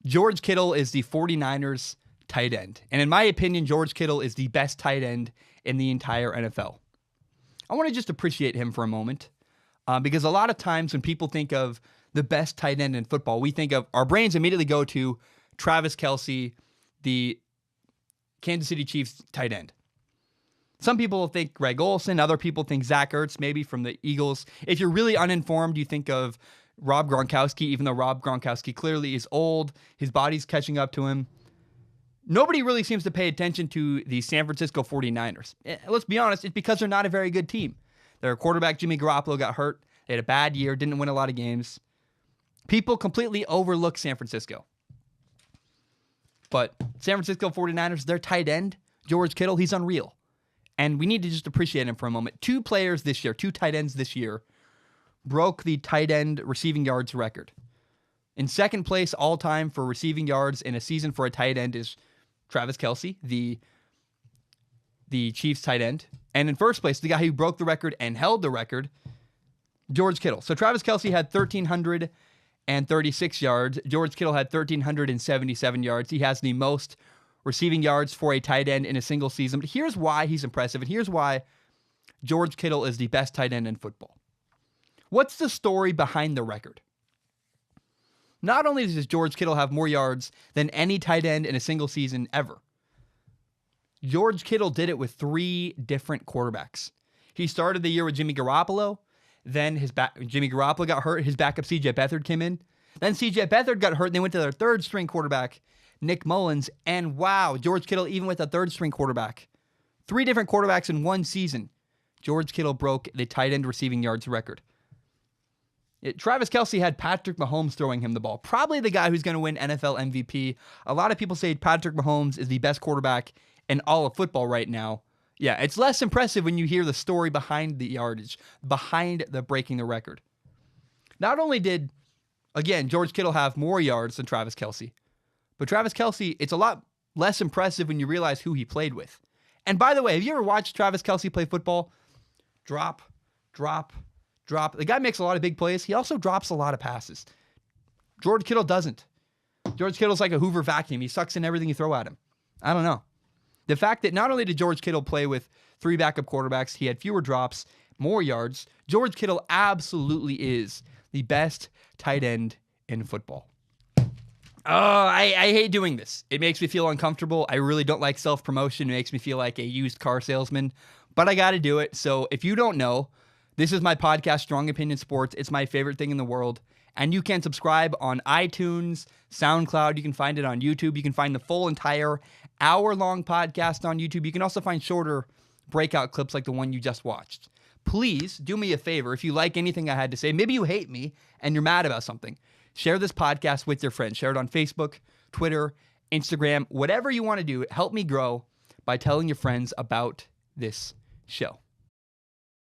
George Kittle is the 49ers tight end. And in my opinion, George Kittle is the best tight end in the entire NFL. I want to just appreciate him for a moment because a lot of times when people think of the best tight end in football, we think of, our brains immediately go to Travis Kelce, the Kansas City Chiefs tight end. Some people think Greg Olsen, other people think Zach Ertz, maybe from the Eagles. If you're really uninformed, you think of Rob Gronkowski, even though Rob Gronkowski clearly is old, his body's catching up to him. Nobody really seems to pay attention to the San Francisco 49ers. Let's be honest, it's because they're not a very good team. Their quarterback, Jimmy Garoppolo, got hurt. They had a bad year, didn't win a lot of games. People completely overlook San Francisco. But San Francisco 49ers, their tight end, George Kittle, he's unreal. And we need to just appreciate him for a moment. Two tight ends this year, broke the tight end receiving yards record. In second place all time for receiving yards in a season for a tight end is Travis Kelce, the Chiefs tight end. And in first place, the guy who broke the record and held the record, George Kittle. So Travis Kelce had 1,336 yards. George Kittle had 1,377 yards. He has the most receiving yards for a tight end in a single season. But here's why he's impressive, and here's why George Kittle is the best tight end in football. What's the story behind the record? Not only does George Kittle have more yards than any tight end in a single season ever, George Kittle did it with 3 different quarterbacks. He started the year with Jimmy Garoppolo. Then Jimmy Garoppolo got hurt. His backup, C.J. Beathard, came in. Then C.J. Beathard got hurt, and they went to their third-string quarterback, Nick Mullins. And wow, George Kittle, even with a third-string quarterback, 3 different quarterbacks in one season, George Kittle broke the tight end receiving yards record. Travis Kelce had Patrick Mahomes throwing him the ball. Probably the guy who's going to win NFL MVP. A lot of people say Patrick Mahomes is the best quarterback in all of football right now. Yeah, it's less impressive when you hear the story behind the yardage, behind the breaking the record. Not only did, again, George Kittle have more yards than Travis Kelce, but Travis Kelce, it's a lot less impressive when you realize who he played with. And by the way, have you ever watched Travis Kelce play football? Drop. The guy makes a lot of big plays. He also drops a lot of passes. George Kittle doesn't. George Kittle's like a Hoover vacuum. He sucks in everything you throw at him. I don't know. The fact that not only did George Kittle play with 3 backup quarterbacks, he had fewer drops, more yards. George Kittle absolutely is the best tight end in football. Oh, I hate doing this. It makes me feel uncomfortable. I really don't like self-promotion. It makes me feel like a used car salesman, but I got to do it. So if you don't know, this is my podcast, Strong Opinion Sports. It's my favorite thing in the world. And you can subscribe on iTunes, SoundCloud. You can find it on YouTube. You can find the full entire hour-long podcast on YouTube. You can also find shorter breakout clips like the one you just watched. Please do me a favor. If you like anything I had to say, maybe you hate me and you're mad about something, share this podcast with your friends. Share it on Facebook, Twitter, Instagram, whatever you want to do. Help me grow by telling your friends about this show.